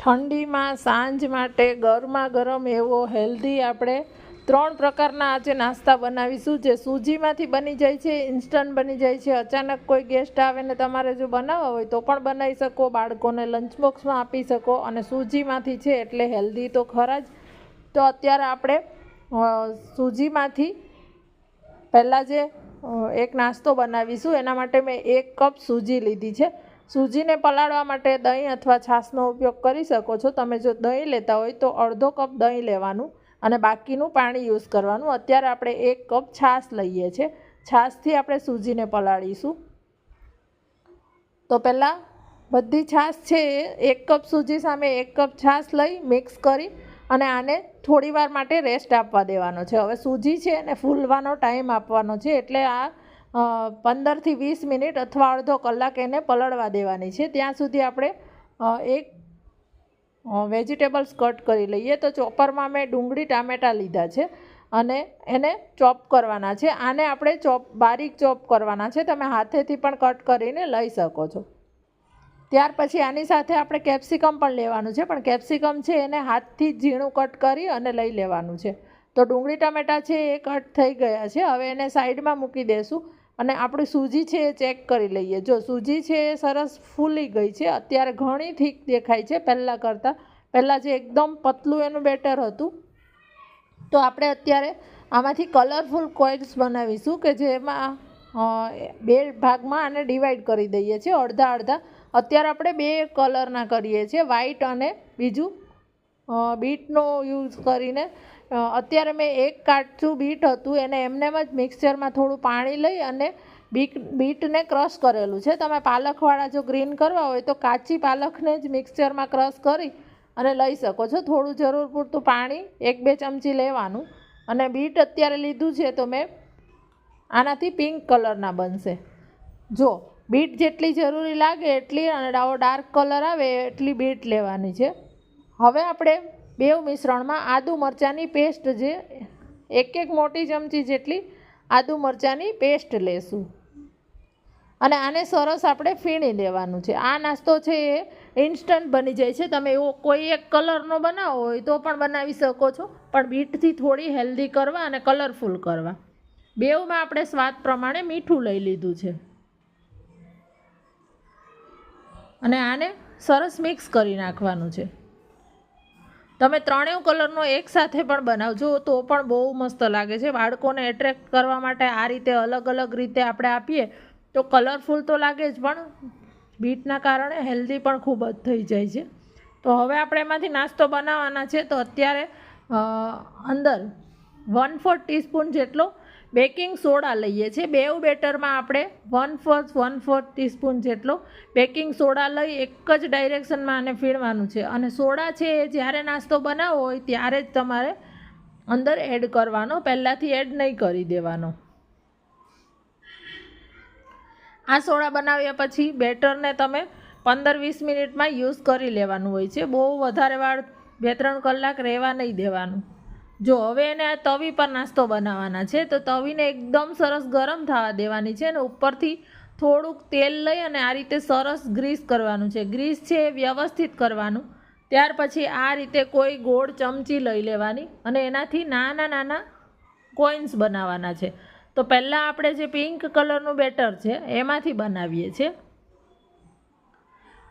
ઠંડીમાં સાંજ માટે ગરમા ગરમ એવો હેલ્ધી આપણે 3 પ્રકારના આજે નાસ્તા બનાવીશું, જે સૂજીમાંથી બની જાય છે, ઇન્સ્ટન્ટ બની જાય છે. અચાનક કોઈ ગેસ્ટ આવે ને તમારે જો બનાવવા હોય તો પણ બનાવી શકો, બાળકોને લંચ બોક્સમાં આપી શકો, અને સૂજીમાંથી છે એટલે હેલ્ધી તો ખરા જ. તો અત્યારે આપણે સૂજીમાંથી પહેલાં જે એક નાસ્તો બનાવીશું, એના માટે મેં 1 કપ સૂજી લીધી છે. સૂજીને પલાળવા માટે દહીં અથવા છાશનો ઉપયોગ કરી શકો છો. તમે જો દહીં લેતા હોય તો અડધો કપ દહીં લેવાનું અને બાકીનું પાણી યુઝ કરવાનું. અત્યારે આપણે 1 કપ છાશ લઈએ છીએ. છાશથી આપણે સૂજીને પલાળીશું. તો પહેલાં બધી છાશ છે એ 1 કપ સૂજી સામે 1 કપ છાશ લઈ મિક્સ કરી અને આને થોડી વાર માટે રેસ્ટ આપવા દેવાનો છે. હવે સૂજી છે એને ફૂલવાનો ટાઈમ આપવાનો છે, એટલે આ 15 થી 20 મિનિટ અથવા અડધો કલાક એને પલળવા દેવાની છે. ત્યાં સુધી આપણે એક વેજીટેબલ્સ કટ કરી લઈએ. તો ચોપરમાં મેં ડુંગળી ટામેટાં લીધા છે અને એને ચોપ કરવાના છે. આને આપણે બારીક ચોપ કરવાના છે. તમે હાથેથી પણ કટ કરીને લઈ શકો છો. ત્યાર પછી આની સાથે આપણે કેપ્સિકમ પણ લેવાનું છે, પણ કેપ્સિકમ છે એને હાથથી ઝીણું કટ કરી અને લઈ લેવાનું છે. તો ડુંગળી ટામેટાં છે એ કટ થઈ ગયા છે. હવે એને સાઈડમાં મૂકી દઈશું અને આપણી સૂજી છે એ ચેક કરી લઈએ. જો સૂજી છે એ સરસ ફૂલી ગઈ છે. અત્યારે ઘણી થીક દેખાય છે પહેલાં કરતાં. પહેલાં જે એકદમ પતલું એનું બેટર હતું. તો આપણે અત્યારે આમાંથી કલરફુલ કોઇન્સ બનાવીશું, કે જેમાં 2 ભાગમાં આને ડિવાઈડ કરી દઈએ છીએ, અડધા અડધા. અત્યારે આપણે 2 કલરના કરીએ છીએ, વ્હાઈટ અને બીજું બીટનો યુઝ કરીને. અત્યારે મેં 1 કાચું બીટ હતું એને એમનેમ જ મિક્સચરમાં થોડું પાણી લઈ અને બીટને ક્રશ કરેલું છે. તમે પાલકવાળા જો ગ્રીન કરવા હોય તો કાચી પાલકને જ મિક્સચરમાં ક્રશ કરી અને લઈ શકો છો. થોડું જરૂર પૂરતું પાણી 1-2 ચમચી લેવાનું. અને બીટ અત્યારે લીધું છે તો મેં આનાથી પિંક કલરના બનશે. જો બીટ જેટલી જરૂરી લાગે એટલી, અને ડાર્ક કલર આવે એટલી બીટ લેવાની છે. હવે આપણે 2 મિશ્રણમાં આદુ મરચાંની પેસ્ટ, જે 1 મોટી ચમચી જેટલી આદુ મરચાંની પેસ્ટ લેશું અને આને સરસ આપણે ફીણી લેવાનું છે. આ નાસ્તો છે એ ઇન્સ્ટન્ટ બની જાય છે. તમે એવો કોઈ એક કલરનો બનાવો હોય તો પણ બનાવી શકો છો, પણ બીટથી થોડી હેલ્ધી કરવા અને કલરફુલ કરવા. બેઉમાં આપણે સ્વાદ પ્રમાણે મીઠું લઈ લીધું છે અને આને સરસ મિક્સ કરી નાખવાનું છે. તમે 3 કલરનો એકસાથે પણ બનાવજો તો પણ બહુ મસ્ત લાગે છે. બાળકોને એટ્રેક્ટ કરવા માટે આ રીતે અલગ અલગ રીતે આપણે આપીએ તો કલરફુલ તો લાગે જ, પણ બીટના કારણે હેલ્ધી પણ ખૂબ જ થઈ જાય છે. તો હવે આપણે એમાંથી નાસ્તો બનાવવાના છે. તો અત્યારે અંદર 1/4 ટીસ્પૂન જેટલો બેકિંગ સોડા લઈએ છીએ. બેઉ બેટરમાં આપણે 1/4 ટીસ્પૂન જેટલો બેકિંગ સોડા લઈ એક જ ડાયરેક્શનમાં આને ફીણવાનું છે. અને સોડા છે એ જ્યારે નાસ્તો બનાવવો હોય ત્યારે જ તમારે અંદર એડ કરવાનો, પહેલાંથી એડ નહીં કરી દેવાનો. આ સોડા બનાવ્યા પછી બેટરને તમે 15-20 મિનિટમાં યુઝ કરી લેવાનું હોય છે. બહુ વધારે વાર 2-3 કલાક રહેવા નહીં દેવાનું. જો હવે એને આ તવી પર નાસ્તો બનાવવાના છે, તો તવીને એકદમ સરસ ગરમ થવા દેવાની છે અને ઉપરથી થોડુંક તેલ લઈ અને આ રીતે સરસ ગ્રીસ કરવાનું છે. ગ્રીસ છે એ વ્યવસ્થિત કરવાનું. ત્યાર પછી આ રીતે કોઈ ગોળ ચમચી લઈ લેવાની અને એનાથી નાના નાના કોઇન્સ બનાવવાના છે. તો પહેલાં આપણે જે પિંક કલરનું બેટર છે એમાંથી બનાવીએ છીએ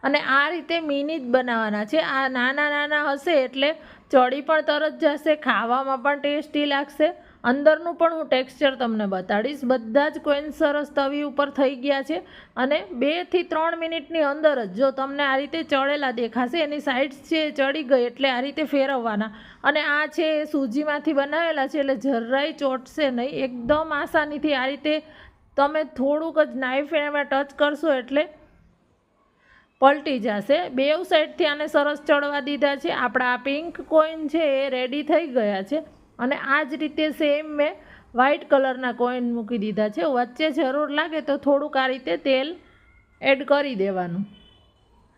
અને આ રીતે મિની જ બનાવવાના છે. આ નાના નાના હશે એટલે ચડી પણ તરત જશે, ખાવામાં પણ ટેસ્ટી લાગશે. અંદરનું પણ હું ટેક્સચર તમને બતાડીશ. બધા જ કોઇન્સ સરસ તવી ઉપર થઈ ગયા છે અને 2 થી 3 મિનિટની અંદર જ જો તમને આ રીતે ચડેલા દેખાશે, એની સાઈડ્સ છે ચડી ગઈ એટલે આ રીતે ફેરવવાના. અને આ છે એ સૂજીમાંથી બનાવેલા છે એટલે જરાય ચોટશે નહીં. એકદમ આસાનીથી આ રીતે તમે થોડુંક જ નાઈફ એમાં ટચ કરશો એટલે પલટી જશે. બેઉ સાઈડથી આને સરસ ચડવા દીધા છે. આપણા પિંક કોઈન છે એ રેડી થઈ ગયા છે. અને આ જ રીતે સેમ મેં વ્હાઈટ કલરના કોઈન મૂકી દીધા છે. વચ્ચે જરૂર લાગે તો થોડુંક આ રીતે તેલ એડ કરી દેવાનું.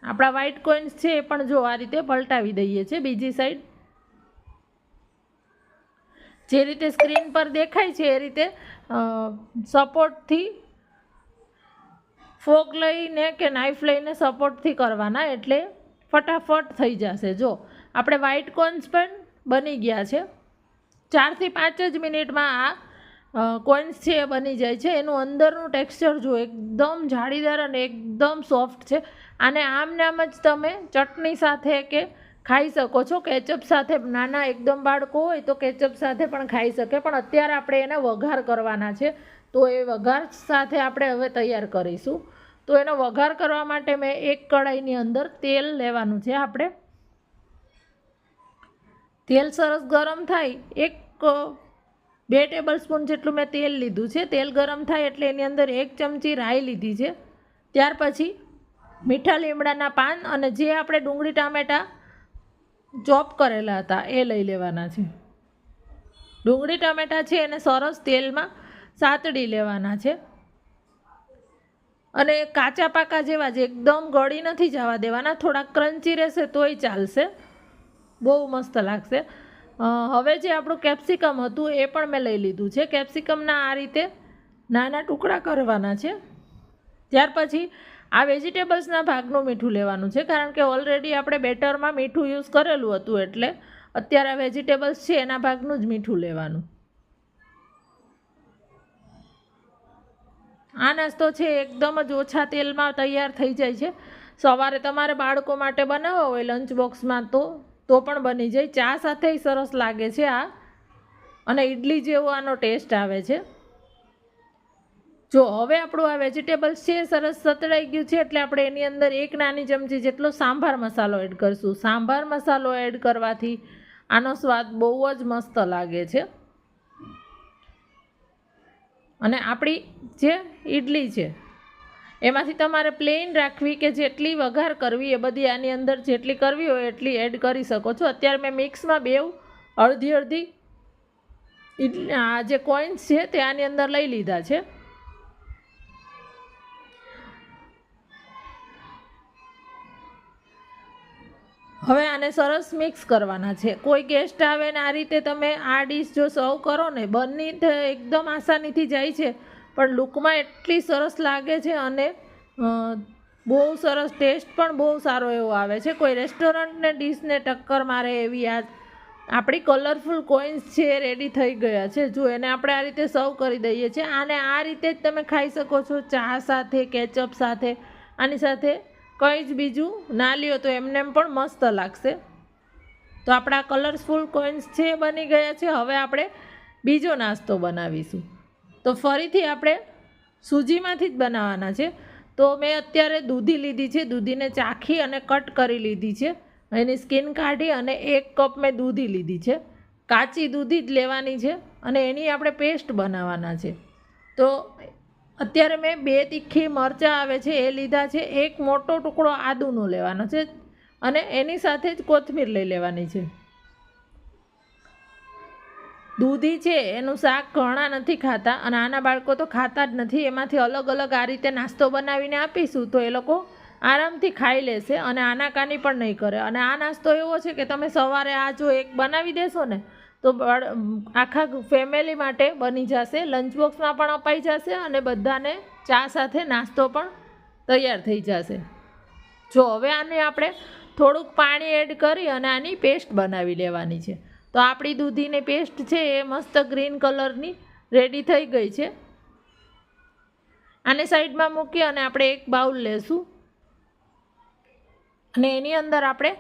આપણા વ્હાઈટ કોઈન્સ છે એ પણ જો આ રીતે પલટાવી દઈએ છીએ બીજી સાઈડ. જે રીતે સ્ક્રીન પર દેખાય છે એ રીતે સપોર્ટથી ફોક લઈને કે નાઈફ લઈને સપોર્ટથી કરવાના, એટલે ફટાફટ થઈ જશે. જો આપણે વ્હાઈટ કોર્ન્સ પણ બની ગયા છે. 4 થી 5 જ મિનિટમાં આ કોર્ન્સ છે એ બની જાય છે. એનું અંદરનું ટેક્સચર જો એકદમ જાળીદાર અને એકદમ સોફ્ટ છે. આને આમ ને આમ જ તમે ચટણી સાથે કે ખાઈ શકો છો. કેચઅપ સાથે, નાના એકદમ બાળકો હોય તો કેચઅપ સાથે પણ ખાઈ શકે. પણ અત્યારે આપણે એને વઘાર કરવાના છે, તો એ વઘાર સાથે આપણે હવે તૈયાર કરીશું. તો એનો વઘાર કરવા માટે મેં એક કઢાઈની અંદર તેલ લેવાનું છે. આપણે તેલ સરસ ગરમ થાય, 2 ટેબલ સ્પૂન જેટલું મેં તેલ લીધું છે. તેલ ગરમ થાય એટલે એની અંદર 1 ચમચી રાઈ લીધી છે. ત્યાર પછી મીઠા લીમડાના પાન અને જે આપણે ડુંગળી ટામેટાં ચોપ કરેલા હતા એ લઈ લેવાના છે. ડુંગળી ટામેટાં છે એને સરસ તેલમાં સાતડી લેવાના છે અને કાચા પાકા જેવા જ, એકદમ ગળી નથી જવા દેવાના. થોડા ક્રન્ચી રહેશે તોય ચાલશે, બહુ મસ્ત લાગશે. હવે જે આપણું કેપ્સિકમ હતું એ પણ મેં લઈ લીધું છે. કેપ્સિકમના આ રીતે નાના ટુકડા કરવાના છે. ત્યાર પછી આ વેજીટેબલ્સના ભાગનું મીઠું લેવાનું છે, કારણ કે ઓલરેડી આપણે બેટરમાં મીઠું યુઝ કરેલું હતું, એટલે અત્યારે આ વેજીટેબલ્સ છે એના ભાગનું જ મીઠું લેવાનું. આ નાસ્તો છે એકદમ જ ઓછા તેલમાં તૈયાર થઈ જાય છે. સવારે તમારે બાળકો માટે બનાવવા હોય લંચ બોક્સમાં તો પણ બની જાય. ચા સાથે સરસ લાગે છે આ, અને ઇડલી જેવો આનો ટેસ્ટ આવે છે. જો હવે આપણું આ વેજીટેબલ્સ છે સરસ સતળાઈ ગયું છે, એટલે આપણે એની અંદર 1 નાની ચમચી જેટલો સાંભાર મસાલો એડ કરીશું. સાંભાર મસાલો એડ કરવાથી આનો સ્વાદ બહુ જ મસ્ત લાગે છે. અને આપણી જે ઇડલી છે એમાંથી તમારે પ્લેન રાખવી કે જેટલી વઘાર કરવી એ બધી આની અંદર જેટલી કરવી હોય એટલી એડ કરી શકો છો. અત્યારે મેં મિક્સમાં અડધી ઇડલી આ જે કોઇન્સ છે તે આની અંદર લઈ લીધા છે. હવે આને સરસ મિક્સ કરવાના છે. કોઈ ગેસ્ટ આવે ને આ રીતે તમે આ ડીશ જો સર્વ કરો ને, બની એકદમ આસાનીથી જાય છે, પણ લુકમાં એટલી સરસ લાગે છે અને બહુ સરસ ટેસ્ટ પણ બહુ સારો એવો આવે છે. કોઈ રેસ્ટોરન્ટને ડીશને ટક્કર મારે એવી આ આપણી કલરફુલ કોઇન્સ છે એ રેડી થઈ ગયા છે. જો એને આપણે આ રીતે સર્વ કરી દઈએ છીએ. આને આ રીતે જ તમે ખાઈ શકો છો, ચા સાથે, કેચઅપ સાથે. આની સાથે કંઈ જ બીજું ના લ્યો તો એમને પણ મસ્ત લાગશે. તો આપણા કલરફુલ કોઇન્સ છે એ બની ગયા છે. હવે આપણે બીજો નાસ્તો બનાવીશું. તો ફરીથી આપણે સૂજીમાંથી જ બનાવવાના છે. તો મેં અત્યારે દૂધી લીધી છે. દૂધીને ચાખી અને કટ કરી લીધી છે. એની સ્કિન કાઢી અને 1 કપ મેં દૂધી લીધી છે. કાચી દૂધી જ લેવાની છે અને એની આપણે પેસ્ટ બનાવવાના છે. તો અત્યારે મેં 2 તીખી મરચાં આવે છે એ લીધા છે. 1 મોટો ટુકડો આદુનો લેવાનો છે અને એની સાથે જ કોથમીર લઈ લેવાની છે. દૂધી છે એનું શાક ઘણા નથી ખાતા અને આના બાળકો તો ખાતા જ નથી. એમાંથી અલગ અલગ આ રીતે નાસ્તો બનાવીને આપીશું તો એ લોકો આરામથી ખાઈ લેશે અને આનાકાની પણ નહીં કરે. અને આ નાસ્તો એવો છે કે તમે સવારે આ જો એક બનાવી દેશો ને તો આખા ફેમિલી માટે બની જશે. લંચ બોક્સમાં પણ અપાઈ જશે અને બધાને ચા સાથે નાસ્તો પણ તૈયાર થઈ જશે. જો હવે આને આપણે થોડુંક પાણી એડ કરી અને આની પેસ્ટ બનાવી લેવાની છે. તો આપણી દૂધીની પેસ્ટ છે એ મસ્ત ગ્રીન કલરની રેડી થઈ ગઈ છે. આને સાઈડમાં મૂકી અને આપણે એક બાઉલ લેશું અને એની અંદર આપણે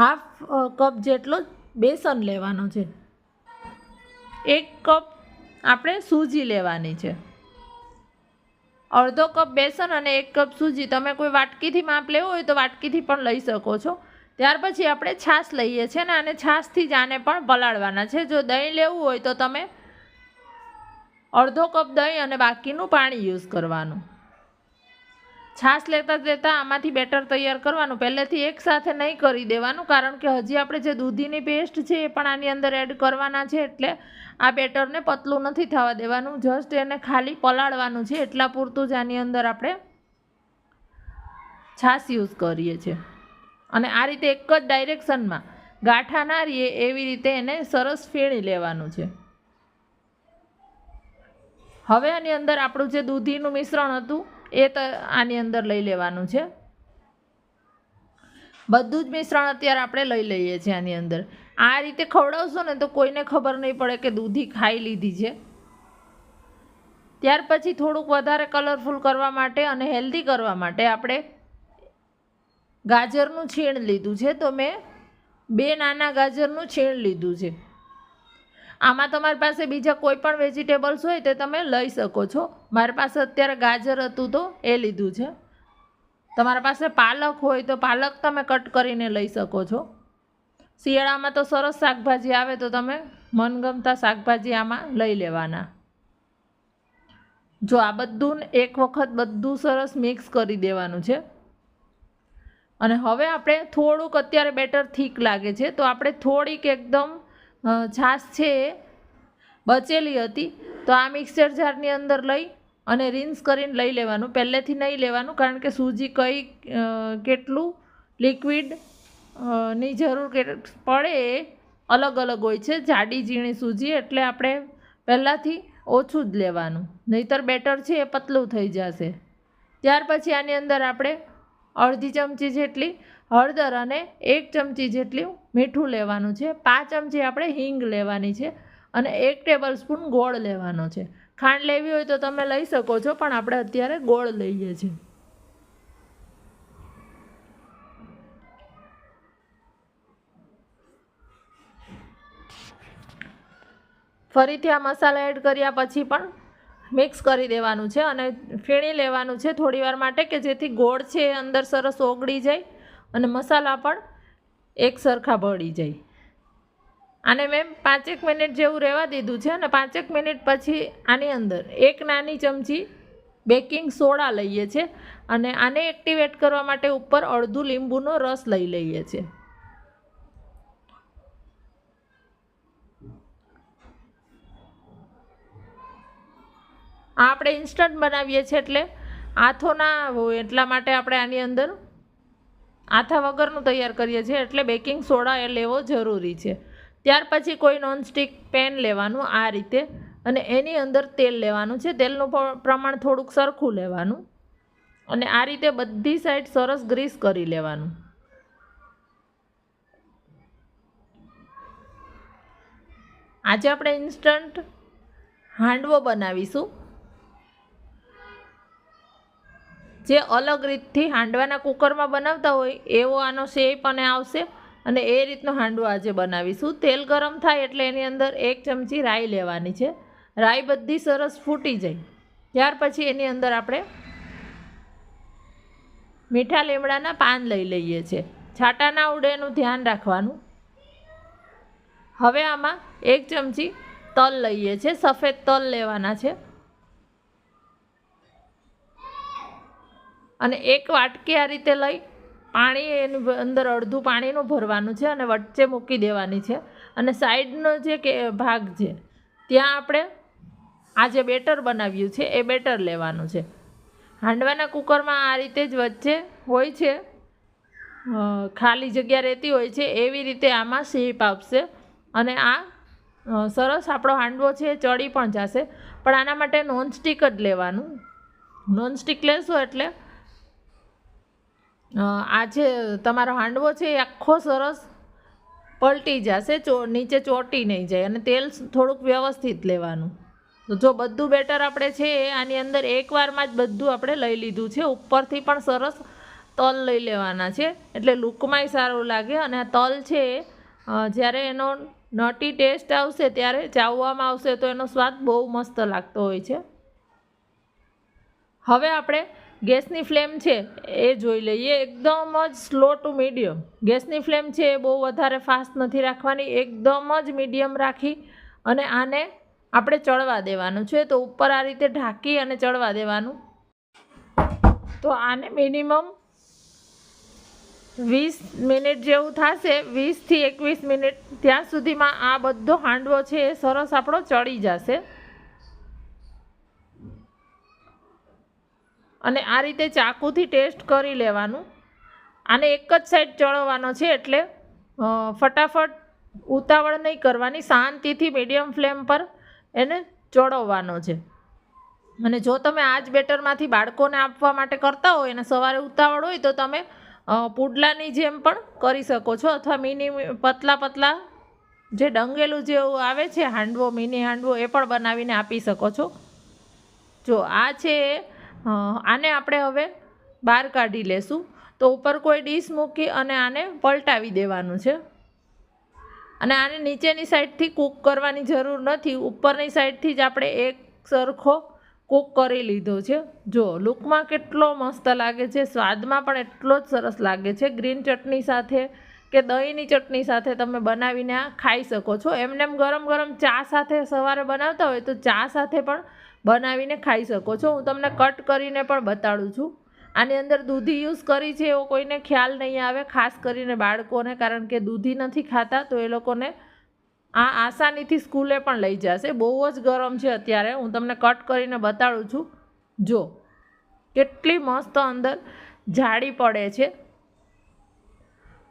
1/2 કપ જેટલો બેસન લેવાનો છે. 1 કપ આપણે સૂજી લેવાની છે. 1/2 કપ બેસન અને 1 કપ સૂજી. તમે કોઈ વાટકીથી માપ લેવું હોય તો વાટકીથી પણ લઈ શકો છો. ત્યાર પછી આપણે છાશ લઈએ છીએ ને આને છાશથી જ આને પણ પલાળવાના છે. જો દહીં લેવું હોય તો તમે 1/2 કપ દહીં અને બાકીનું પાણી યુઝ કરવાનું. છાશ લેતા આમાંથી બેટર તૈયાર કરવાનું. પહેલેથી એકસાથે નહીં કરી દેવાનું, કારણ કે હજી આપણે જે દૂધીની પેસ્ટ છે એ પણ આની અંદર એડ કરવાના છે, એટલે આ બેટરને પતલું નથી થવા દેવાનું. જસ્ટ એને ખાલી પલાળવાનું છે. એટલા પૂરતું જ આની અંદર આપણે છાશ યુઝ કરીએ છીએ. અને આ રીતે એક જ ડાયરેક્શનમાં ગાંઠા ના રહીએ એવી રીતે એને સરસ ફેણી લેવાનું છે. હવે આની અંદર આપણું જે દૂધીનું મિશ્રણ હતું એ આની અંદર લઈ લેવાનું છે. બધું જ મિશ્રણ અત્યારે આપણે લઈ લઈએ છીએ આની અંદર. આ રીતે ખવડાવશો ને તો કોઈને ખબર નહીં પડે કે દૂધી ખાઈ લીધી છે. ત્યાર પછી થોડુંક વધારે કલરફુલ કરવા માટે અને હેલ્ધી કરવા માટે આપણે ગાજરનું છીણ લીધું છે. તો મેં 2 નાના ગાજરનું છીણ લીધું છે. આમાં તમારી પાસે બીજા કોઈ પણ વેજીટેબલ્સ હોય તો તમે લઈ શકો છો. મારી પાસે અત્યારે ગાજર હતું તો એ લીધું છે. તમારા પાસે પાલક હોય તો પાલક તમે કટ કરીને લઈ શકો છો. શિયાળામાં તો સરસ શાકભાજી આવે તો તમે મનગમતા શાકભાજી આમાં લઈ લેવાના. જો આ બધું એક વખત બધું સરસ મિક્સ કરી દેવાનું છે. અને હવે આપણે થોડુંક અત્યારે બેટર થીક લાગે છે તો આપણે થોડીક એકદમ છાશ છે એ બચેલી હતી તો આ મિક્સર જારની અંદર લઈ અને રિન્સ કરીને લઈ લેવાનું. પહેલેથી નહીં લેવાનું કારણ કે સૂજી કેટલું લિક્વિડ ની જરૂર પડે એ અલગ અલગ હોય છે. જાડી ઝીણી સૂજી એટલે આપણે પહેલાંથી ઓછું જ લેવાનું, નહીંતર બેટર છે એ પતલું થઈ જશે. ત્યાર પછી આની અંદર આપણે અડધી ચમચી જેટલી હળદર અને 1 ચમચી જેટલું મીઠું લેવાનું છે. 5 ચમચી આપણે હિંગ લેવાની છે અને 1 ટેબલ સ્પૂન ગોળ લેવાનો છે. ખાંડ લેવી હોય તો તમે લઈ શકો છો પણ આપણે અત્યારે ગોળ લઈએ છીએ. ફરીથી આ મસાલા એડ કર્યા પછી પણ મિક્સ કરી દેવાનું છે અને ફીણી લેવાનું છે થોડીવાર માટે કે જેથી ગોળ છે એ અંદર સરસ ઓગળી જાય અને મસાલા પણ એક સરખા ભળી જાય. આને મેં 5 મિનિટ જેવું રહેવા દીધું છે અને 5 મિનિટ પછી આની અંદર 1 નાની ચમચી બેકિંગ સોડા લઈએ છીએ અને આને એક્ટિવેટ કરવા માટે ઉપર અડધું લીંબુનો રસ લઈ લઈએ છીએ. આ આપણે ઇન્સ્ટન્ટ બનાવીએ છીએ એટલે આથો ના હોય એટલા માટે આપણે આની અંદર આથા વગરનું તૈયાર કરીએ છીએ એટલે બેકિંગ સોડા એ લેવો જરૂરી છે. ત્યાર પછી કોઈ નોનસ્ટિક પેન લેવાનું આ રીતે અને એની અંદર તેલ લેવાનું છે. તેલનું પ્રમાણ થોડુંક સરખું લેવાનું અને આ રીતે બધી સાઈડ સરસ ગ્રીસ કરી લેવાનું. આજે આપણે ઇન્સ્ટન્ટ હાંડવો બનાવીશું જે અલગ રીતથી હાંડવાના કુકરમાં બનાવતા હોય એવો આનો શેપ અને આવશે અને એ રીતનો હાંડવો આજે બનાવીશું. તેલ ગરમ થાય એટલે એની અંદર 1 ચમચી રાઈ લેવાની છે. રાઈ બધી સરસ ફૂટી જાય ત્યાર પછી એની અંદર આપણે મીઠા લીમડાના પાન લઈ લઈએ છીએ. છાંટા ના ઉડે એનું ધ્યાન રાખવાનું. હવે આમાં 1 ચમચી તલ લઈએ છીએ. સફેદ તલ લેવાના છે અને 1 વાટકી આ રીતે લઈ પાણી એની અંદર અડધું પાણીનું ભરવાનું છે અને વચ્ચે મૂકી દેવાની છે અને સાઈડનો જે ભાગ છે ત્યાં આપણે આ જે બેટર બનાવ્યું છે એ બેટર લેવાનું છે. હાંડવાના કુકરમાં આ રીતે જ વચ્ચે હોય છે ખાલી જગ્યા રહેતી હોય છે એવી રીતે આમાં શેપ આપશે અને આ સરસ આપણો હાંડવો છે એ ચડી પણ જશે. પણ આના માટે નોનસ્ટિક જ લેવાનું. નોનસ્ટિક લેશો એટલે આ જે તમારો હાંડવો છે એ આખો સરસ પલટી જશે, નીચે ચોંટી નહીં જાય અને તેલ થોડુંક વ્યવસ્થિત લેવાનું. તો જો બધું બેટર આપણે છે આની અંદર એકવારમાં જ બધું આપણે લઈ લીધું છે. ઉપરથી પણ સરસ તલ લઈ લેવાના છે એટલે લુકમાંય સારું લાગે અને આ તલ છે જ્યારે એનો નટી ટેસ્ટ આવશે ત્યારે ચાવવામાં આવશે તો એનો સ્વાદ બહુ મસ્ત લાગતો હોય છે. હવે આપણે ગેસની ફ્લેમ છે એ જોઈ લઈએ. એકદમ જ સ્લો ટુ મીડિયમ ગેસની ફ્લેમ છે એ બહુ વધારે ફાસ્ટ નથી રાખવાની, એકદમ જ મીડિયમ રાખી અને આને આપણે ચડવા દેવાનું છે. તો ઉપર આ રીતે ઢાંકી અને ચડવા દેવાનું. તો આને મિનિમમ 20 મિનિટ જેવું થશે, 20 થી 21 મિનિટ. ત્યાં સુધીમાં આ બધો હાંડવો છે એ સરસ આપણો ચડી જશે અને આ રીતે ચાકુથી ટેસ્ટ કરી લેવાનું. આને એક જ સાઈડ ચડવાનો છે એટલે ફટાફટ ઉતાવળ નહીં કરવાની, શાંતિથી મીડિયમ ફ્લેમ પર એને ચડવવાનો છે. અને જો તમે આ જ બેટરમાંથી બાળકોને આપવા માટે કરતા હોય અને સવારે ઉતાવળ હોય તો તમે પુડલાની જેમ પણ કરી શકો છો, અથવા મિની પતલા પતલા જે ડંગેલું જેવું આવે છે હાંડવો, મિની હાંડવો, એ પણ બનાવીને આપી શકો છો. જો આ છે, આને આપણે હવે બહાર કાઢી લેશું. તો ઉપર કોઈ ડીશ મૂકી અને આને પલટાવી દેવાનું છે. અને આને નીચેની સાઈડથી કૂક કરવાની જરૂર નથી, ઉપરની સાઈડથી જ આપણે એક સરખો કૂક કરી લીધો છે. જો લુકમાં કેટલો મસ્ત લાગે છે, સ્વાદમાં પણ એટલો જ સરસ લાગે છે. ગ્રીન ચટણી સાથે કે દહીંની ચટણી સાથે તમે બનાવીને આ ખાઈ શકો છો. એમનેમ ગરમ ગરમ ચા સાથે સવારે બનાવતા હોય તો ચા સાથે પણ બનાવીને ખાઈ શકો છો. હું તમને કટ કરીને પણ બતાડું છું. આની અંદર દૂધી યુઝ કરી છે એવો કોઈને ખ્યાલ નહીં આવે, ખાસ કરીને બાળકોને, કારણ કે દૂધી નથી ખાતા, તો એ લોકોને આ આસાનીથી સ્કૂલે પણ લઈ જશે. બહુ જ ગરમ છે અત્યારે, હું તમને કટ કરીને બતાડું છું. જો કેટલી મસ્ત અંદર જાળી પડે છે.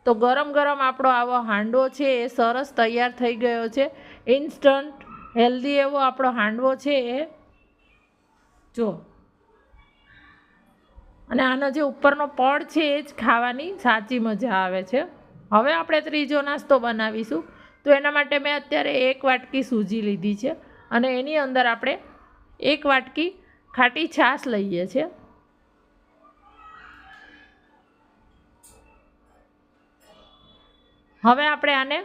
તો ગરમ ગરમ આપણો આવો હાંડવો છે એ સરસ તૈયાર થઈ ગયો છે. ઇન્સ્ટન્ટ હેલ્ધી એવો આપણો હાંડવો છે એ જો. અને આનો જે ઉપરનો પડ છે એ જ ખાવાની સાચી મજા આવે છે. હવે આપણે ત્રીજો નાસ્તો બનાવીશું. તો એના માટે મેં અત્યારે 1 વાટકી સૂજી લીધી છે અને એની અંદર આપણે 1 વાટકી ખાટી છાશ લઈએ છીએ. હવે આપણે આને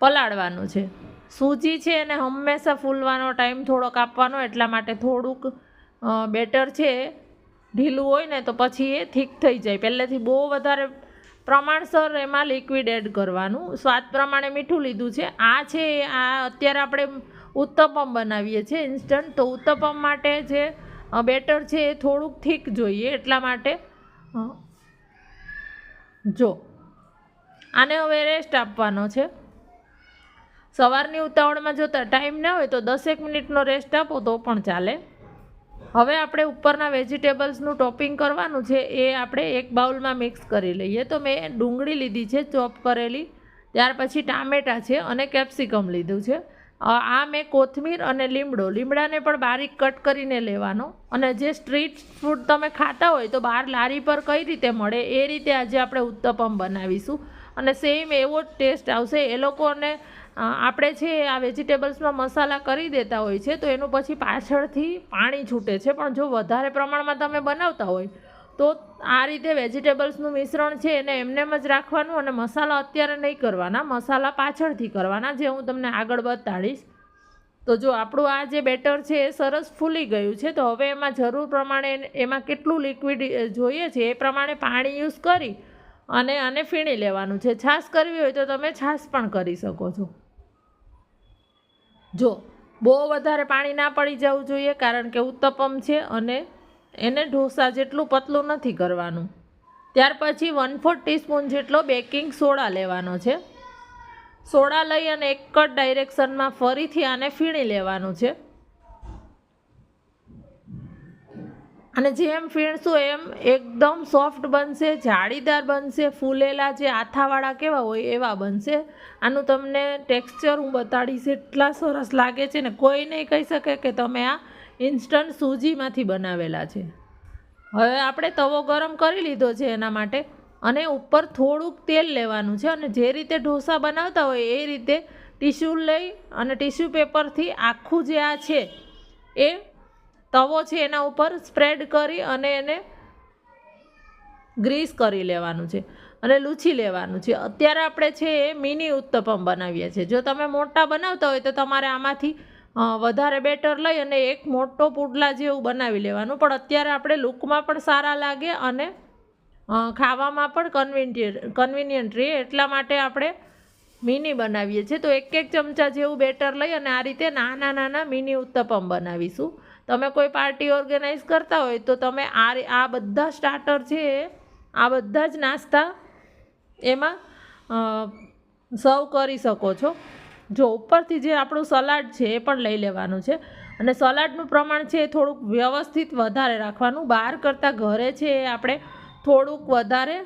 પલાળવાનું છે. સૂજી છે એને હંમેશા ફૂલવાનો ટાઈમ થોડોક આપવાનો, એટલા માટે થોડુંક બેટર છે ઢીલું હોય ને તો પછી એ થીક થઈ જાય. પહેલેથી બહુ વધારે પ્રમાણસર એમાં લિક્વિડ એડ કરવાનું. સ્વાદ પ્રમાણે મીઠું લીધું છે. આ છે આ અત્યારે આપણે ઉત્તપમ બનાવીએ છીએ ઇન્સ્ટન્ટ, તો ઉત્તપમ માટે જે બેટર છે એ થોડુંક થીક જોઈએ, એટલા માટે જો આને હવે રેસ્ટ આપવાનો છે. સવારની ઉતાવળમાં જો ટાઈમ ના હોય તો 10 મિનિટનો રેસ્ટ આપો તો પણ ચાલે. હવે આપણે ઉપરના વેજીટેબલ્સનું ટોપિંગ કરવાનું છે, એ આપણે એક બાઉલમાં મિક્સ કરી લઈએ. તો મેં ડુંગળી લીધી છે ચોપ કરેલી, ત્યાર પછી ટામેટાં છે અને કેપ્સિકમ લીધું છે. આ મેં કોથમીર અને લીમડાને પણ બારીક કટ કરીને લેવાનો. અને જે સ્ટ્રીટ ફૂડ તમે ખાતા હોય તો બહાર લારી પર કઈ રીતે મળે એ રીતે આજે આપણે ઉત્તપમ બનાવીશું અને સેમ એવો જ ટેસ્ટ આવશે. એ લોકોને આપણે છે આ વેજીટેબલ્સમાં મસાલા કરી દેતા હોય છે તો એનું પછી પાછળથી પાણી છૂટે છે, પણ જો વધારે પ્રમાણમાં તમે બનાવતા હોય તો આ રીતે વેજીટેબલ્સનું મિશ્રણ છે એને એમનેમ જ રાખવાનું અને મસાલા અત્યારે નહીં કરવાના, મસાલા પાછળથી કરવાના, જે હું તમને આગળ બતાડીશ. તો જો આપણું આ જે બેટર છે એ સરસ ફૂલી ગયું છે. તો હવે એમાં જરૂર પ્રમાણે એમાં કેટલું લિક્વિડ જોઈએ છે એ પ્રમાણે પાણી યુઝ કરી અને આને ફીણી લેવાનું છે. છાશ કરવી હોય તો તમે છાશ પણ કરી શકો છો. જો બહુ વધારે પાણી ના પડી જવું જોઈએ, કારણ કે ઉત્તપમ છે અને એને ઢોસા જેટલું પતલું નથી કરવાનું. ત્યાર પછી 1/4 ટીસ્પૂન જેટલો બેકિંગ સોડા લેવાનો છે. સોડા લઈ અને એક જ ડાયરેક્શનમાં ફરીથી આને ફીણી લેવાનું છે. અને જેમ ફીણશું એમ એકદમ સોફ્ટ બનશે, જાળીદાર બનશે, ફૂલેલા જે આથાવાળા કેવા હોય એવા બનશે. આનું તમને ટેક્સચર હું બતાડીશ, એટલા સરસ લાગે છે ને, કોઈ નહીં કહી શકે કે તમે આ ઇન્સ્ટન્ટ સૂજીમાંથી બનાવેલા છે. હવે આપણે તવો ગરમ કરી લીધો છે એના માટે, અને ઉપર થોડુંક તેલ લેવાનું છે અને જે રીતે ઢોસા બનાવતા હોય એ રીતે ટીશ્યુ લઈ અને ટીશ્યુ પેપરથી આખું જે આ છે એ તવો છે એના ઉપર સ્પ્રેડ કરી અને એને ગ્રીસ કરી લેવાનું છે અને લૂછી લેવાનું છે. અત્યારે આપણે છે એ મિની ઉત્તપમ બનાવીએ છીએ. જો તમે મોટા બનાવતા હોય તો તમારે આમાંથી વધારે બેટર લઈ અને એક મોટો પુડલા જેવું બનાવી લેવાનું, પણ અત્યારે આપણે લુકમાં પણ સારા લાગે અને ખાવામાં પણ કન્વિનિયન્ટ રહે, એટલા માટે આપણે મિની બનાવીએ છીએ. તો 1 ચમચા જેવું બેટર લઈ અને આ રીતે નાના નાના મિની ઉત્તપમ બનાવીશું. તમે કોઈ પાર્ટી ઓર્ગેનાઇઝ કરતા હોય તો તમે આ બધા સ્ટાર્ટર છે આ બધા જ નાસ્તા એમાં સર્વ કરી શકો છો. જો ઉપરથી જે આપણું સલાડ છે એ પણ લઈ લેવાનું છે અને સલાડનું પ્રમાણ છે એ થોડુંક વ્યવસ્થિત વધારે રાખવાનું. બહાર કરતાં ઘરે છે એ આપણે થોડુંક વધારે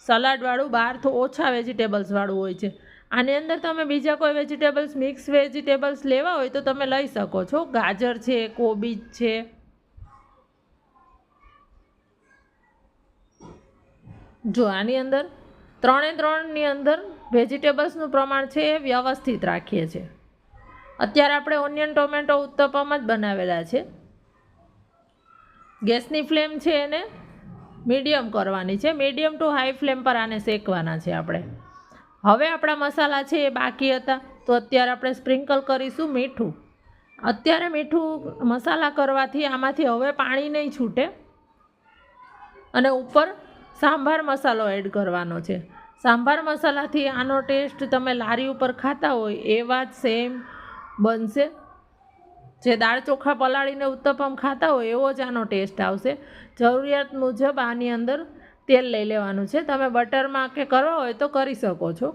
સલાડવાળું, બહાર તો ઓછા વેજીટેબલ્સવાળું હોય છે. આની અંદર તમે બીજા કોઈ વેજીટેબલ્સ, મિક્સ વેજીટેબલ્સ લેવા હોય તો તમે લઈ શકો છો. ગાજર છે, કોબીજ છે, જો આની અંદર 3 અંદર વેજીટેબલ્સનું પ્રમાણ છે એ વ્યવસ્થિત રાખીએ છીએ. અત્યારે આપણે ઓનિયન ટોમેટો ઉત્તપમ જ બનાવેલા છે. ગેસની ફ્લેમ છે એને મીડિયમ કરવાની છે. મીડિયમ ટુ હાઈ ફ્લેમ પર આને શેકવાના છે આપણે. હવે આપણા મસાલા છે એ બાકી હતા, તો અત્યારે આપણે સ્પ્રિંકલ કરીશું મીઠું. અત્યારે મીઠું મસાલા કરવાથી આમાંથી હવે પાણી નહીં છૂટે. અને ઉપર સાંભાર મસાલો એડ કરવાનો છે. સાંભાર મસાલાથી આનો ટેસ્ટ તમે લારી ઉપર ખાતા હોય એવા જ સેમ બનશે. જે દાળ ચોખા પલાળીને ઉત્તપમ ખાતા હોય એવો જ આનો ટેસ્ટ આવશે. જરૂરિયાત મુજબ આની અંદર તેલ લઈ લેવાનું છે. તમે બટરમાં કે કરવા હોય તો કરી શકો છો.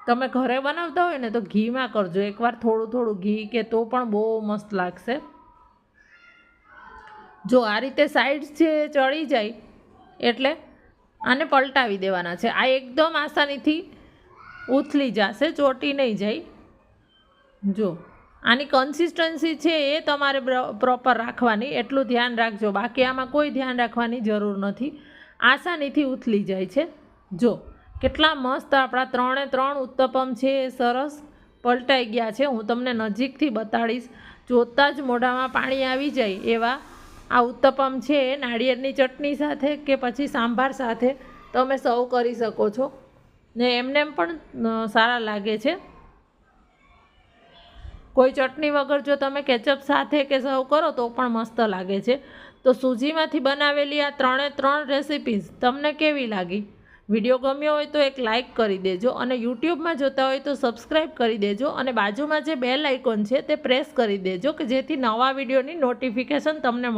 તમે ઘરે બનાવતા હોય ને તો ઘીમાં કરજો. એકવાર થોડું ઘી કે તો પણ બહુ મસ્ત લાગશે. જો આ રીતે સાઈડ્સ છે ચડી જાય એટલે આને પલટાવી દેવાના છે. આ એકદમ આસાનીથી ઉથલી જશે, ચોટી નહીં જાય. જો આની કન્સિસ્ટન્સી છે એ તમારે પ્રોપર રાખવાની, એટલું ધ્યાન રાખજો. બાકી આમાં કોઈ ધ્યાન રાખવાની જરૂર નથી, આસાનીથી ઉથલી જાય છે. જો કેટલા મસ્ત આપણા 3 ઉત્તપમ છે એ સરસ પલટાઈ ગયા છે. હું તમને નજીકથી બતાડીશ. જોતાં જ મોઢામાં પાણી આવી જાય એવા આ ઉત્તપમ છે એ નાળિયેરની ચટણી સાથે કે પછી સાંભાર સાથે તમે સર્વ કરી શકો છો ને એમને પણ સારા લાગે છે. કોઈ ચટણી વગર જો તમે કેચઅપ સાથે કે સર્વ કરો તો પણ મસ્ત લાગે છે. તો સૂજીમાંથી બનાવેલી આ 3 રેસિપીઝ તમને કેવી લાગી? વિડીયો ગમ્યો હોય તો એક લાઇક કરી દેજો અને યુટ્યુબમાં જોતા હોય તો સબસ્ક્રાઈબ કરી દેજો અને બાજુમાં જે બેલ આઇકોન છે તે પ્રેસ કરી દેજો કે જેથી નવા વિડીયોની નોટિફિકેશન તમને મળે.